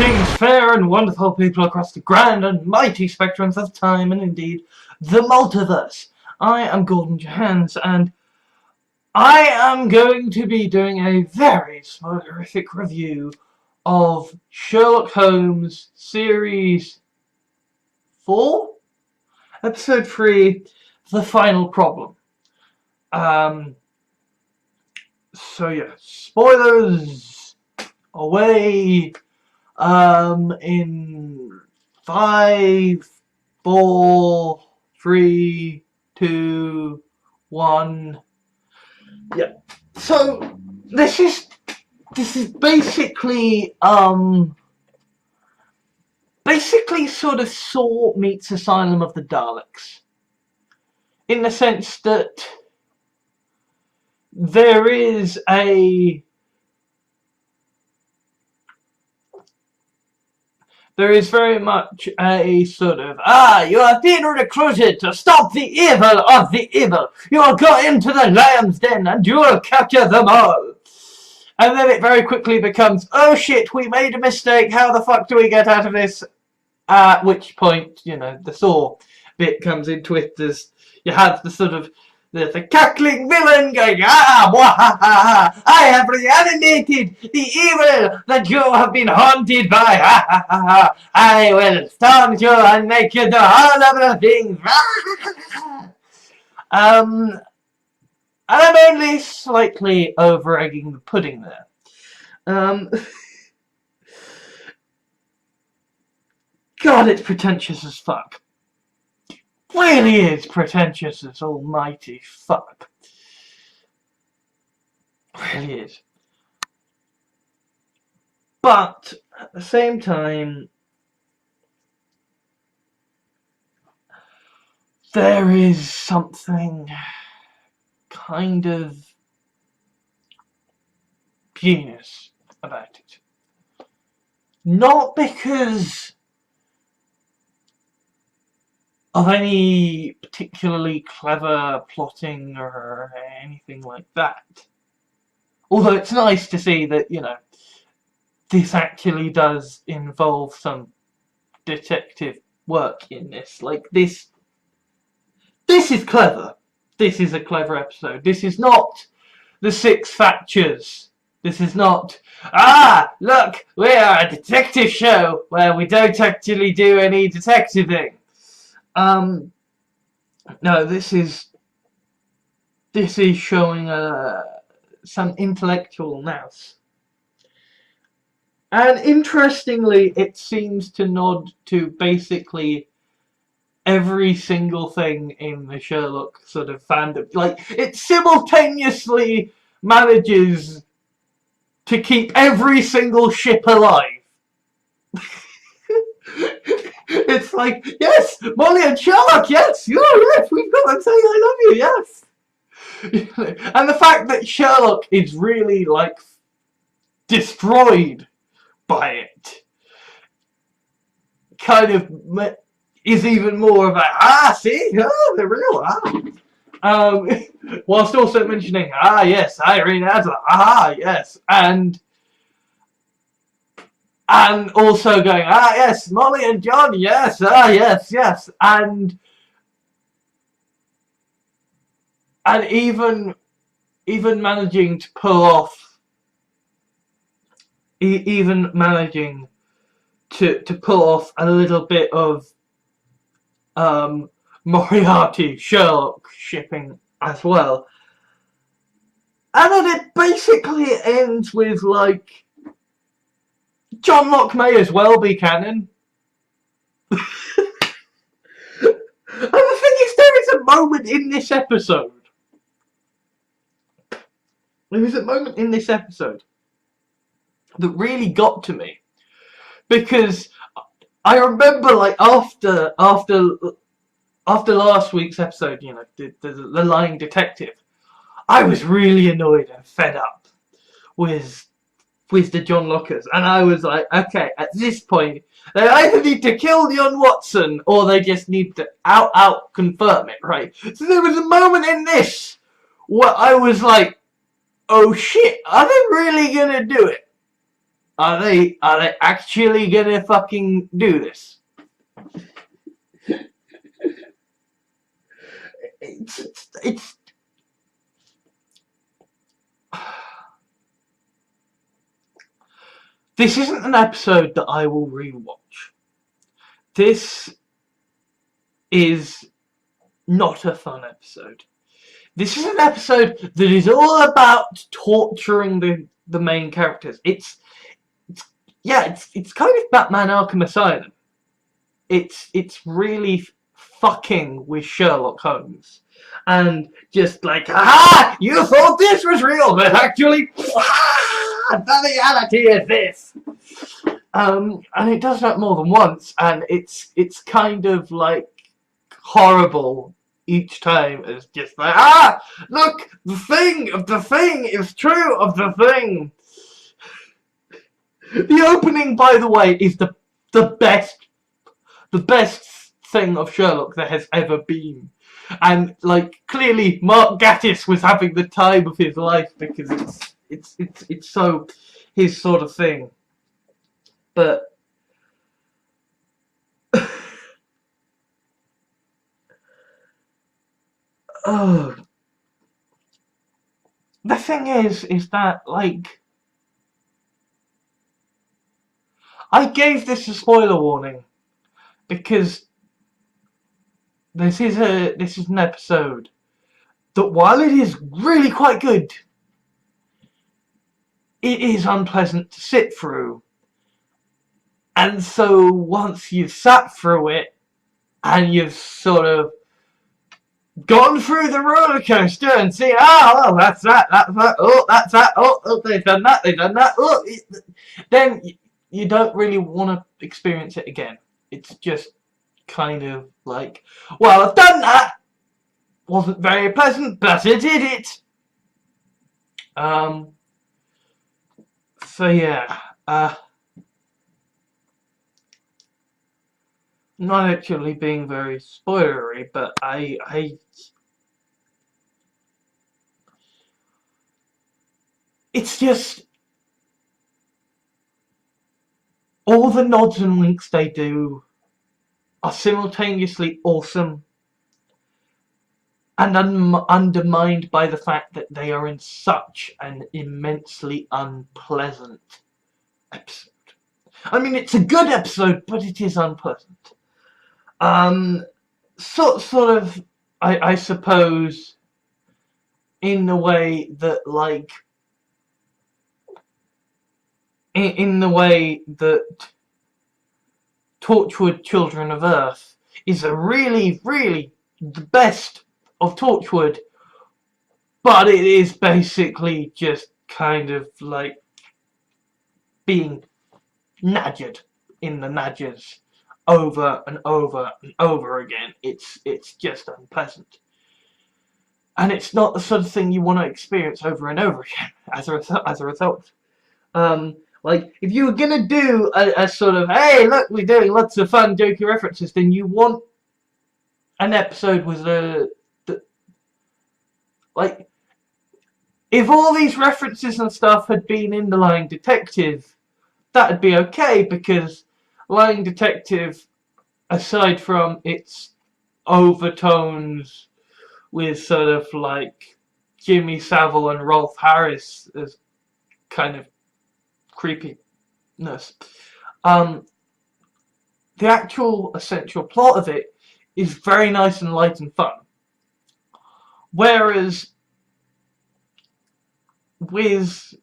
Greetings, fair and wonderful people across the grand and mighty spectrums of time and indeed the multiverse. I am Gordon Johans, and I am going to be doing a very spoilerific review of Sherlock Holmes Series 4, Episode 3, The Final Problem. So yeah, spoilers away. In 5, 4, 3, 2, 1. Yeah. So this is basically sort of Saw meets Asylum of the Daleks, in the sense that there is very much a sort of, you have been recruited to stop the evil of the evil. You will go into the lion's den and you will capture them all. And then it very quickly becomes, oh shit, we made a mistake. How the fuck do we get out of this? At which point, you know, the Saw bit comes into it. You have the sort of, the cackling villain going, mwahaha, I have reanimated the evil that you have been haunted by, I will taunt you and make you do all of the things, and I'm only slightly over-egging the pudding there. God, it's pretentious as fuck. Really is pretentious as almighty fuck. Really is. But at the same time, there is something kind of genius about it. Not because of any particularly clever plotting or anything like that. Although it's nice to see that, you know, this actually does involve some detective work in this. Like, this is clever. This is a clever episode. This is not the Six Factors. This is not, look, we are a detective show where we don't actually do any detectiving. No, this is showing some intellectual nous. And interestingly, it seems to nod to basically every single thing in the Sherlock sort of fandom. Like, it simultaneously manages to keep every single ship alive. It's like, yes, Molly and Sherlock, yes, yes, we've got to say I love you, yes. And the fact that Sherlock is really, like, destroyed by it kind of is even more of a, see, they're real, whilst also mentioning, yes, Irene Adler, yes, and also going, yes, Molly and John, yes, yes, yes, and even managing to pull off, managing to pull off a little bit of Moriarty Sherlock shipping as well, and then it basically ends with, like, John Locke may as well be canon. And the thing is, there is a moment in this episode. There is a moment in this episode that really got to me, because I remember, like, after last week's episode, you know, the lying detective, I was really annoyed and fed up with the John Lockers, and I was like, okay, at this point, they either need to kill John Watson, or they just need to out confirm it, right? So there was a moment in this where I was like, oh shit, are they really gonna do it? Are they actually gonna fucking do this? It's this isn't an episode that I will rewatch. This is not a fun episode. This is an episode that is all about torturing the main characters. It's kind of Batman Arkham Asylum. It's really fucking with Sherlock Holmes. And just like, aha! You thought this was real, but actually, the reality is this. And it does that more than once, and it's kind of like horrible each time. It's just like, look, the thing of the thing is true of the thing. The opening, by the way, is the best thing of Sherlock there has ever been. And like, clearly Mark Gatiss was having the time of his life because it's so his sort of thing. But oh, the thing is that, like, I gave this a spoiler warning because this is an episode that, while it is really quite good, it is unpleasant to sit through. And so once you've sat through it and you've sort of gone through the roller coaster and seen, oh, that's that, oh, that's that, oh, they've done that, oh, then you don't really want to experience it again. It's just kind of like, well, I've done that. Wasn't very pleasant, but I did it. So yeah, not actually being very spoilery, but it's just all the nods and winks they do are simultaneously awesome and undermined by the fact that they are in such an immensely unpleasant episode. I mean, it's a good episode, but it is unpleasant. Sort of, I suppose, in the way that, like, in the way that Torchwood Children of Earth is a really, really the best of Torchwood, but it is basically just kind of like being nadgered in the nadgers over and over and over again. It's just unpleasant, and it's not the sort of thing you want to experience over and over again as a result. Like, if you were gonna do a sort of, hey, look, we're doing lots of fun jokey references, then you want an episode with like, if all these references and stuff had been in The Lying Detective, that'd be okay, because Lying Detective, aside from its overtones with sort of like Jimmy Savile and Rolf Harris as kind of creepiness, the actual essential plot of it is very nice and light and fun. Whereas with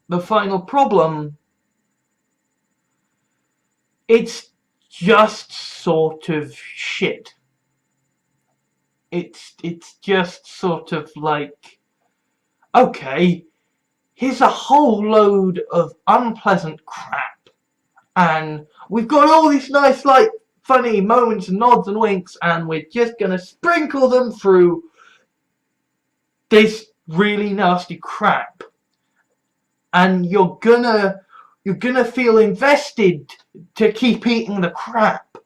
The Final Problem, it's just sort of shit. It's just sort of like, okay, here's a whole load of unpleasant crap, and we've got all these nice, like, funny moments and nods and winks, and we're just gonna sprinkle them through this really nasty crap, and you're gonna feel invested to keep eating the crap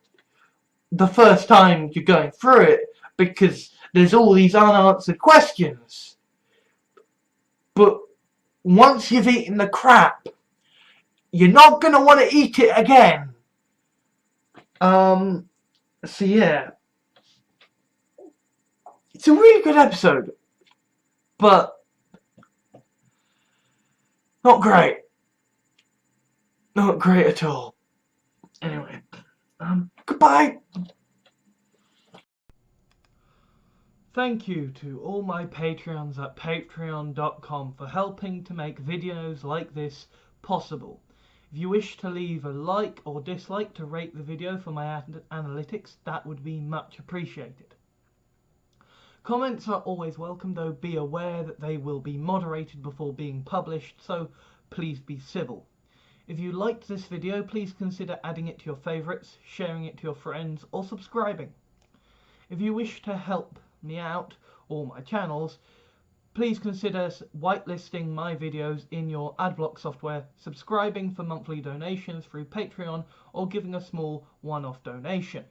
the first time you're going through it, because there's all these unanswered questions. But once you've eaten the crap, you're not going to want to eat it again. So yeah. It's a really good episode, but not great. Not great at all. Anyway, goodbye. Thank you to all my Patreons at patreon.com for helping to make videos like this possible. If you wish to leave a like or dislike to rate the video for my analytics, that would be much appreciated. Comments are always welcome, though be aware that they will be moderated before being published, so please be civil. If you liked this video, please consider adding it to your favourites, sharing it to your friends, or subscribing. If you wish to help me out, or my channels, please consider whitelisting my videos in your adblock software, subscribing for monthly donations through Patreon, or giving a small one-off donation.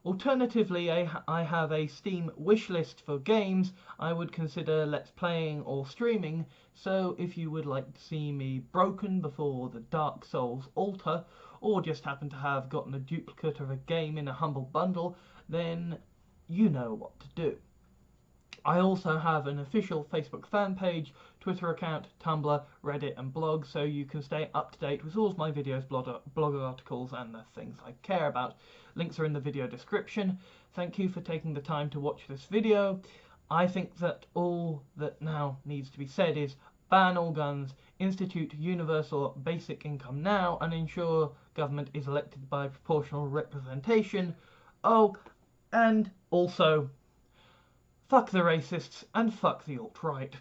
Alternatively, I have a Steam wishlist for games I would consider Let's Playing or streaming, so if you would like to see me broken before the Dark Souls altar, or just happen to have gotten a duplicate of a game in a humble bundle, then you know what to do. I also have an official Facebook fan page, Twitter account, Tumblr, Reddit and blog, so you can stay up to date with all of my videos, blog articles and the things I care about. Links are in the video description. Thank you for taking the time to watch this video. I think that all that now needs to be said is ban all guns, institute universal basic income now, and ensure government is elected by proportional representation. Oh, and also, fuck the racists and fuck the alt-right.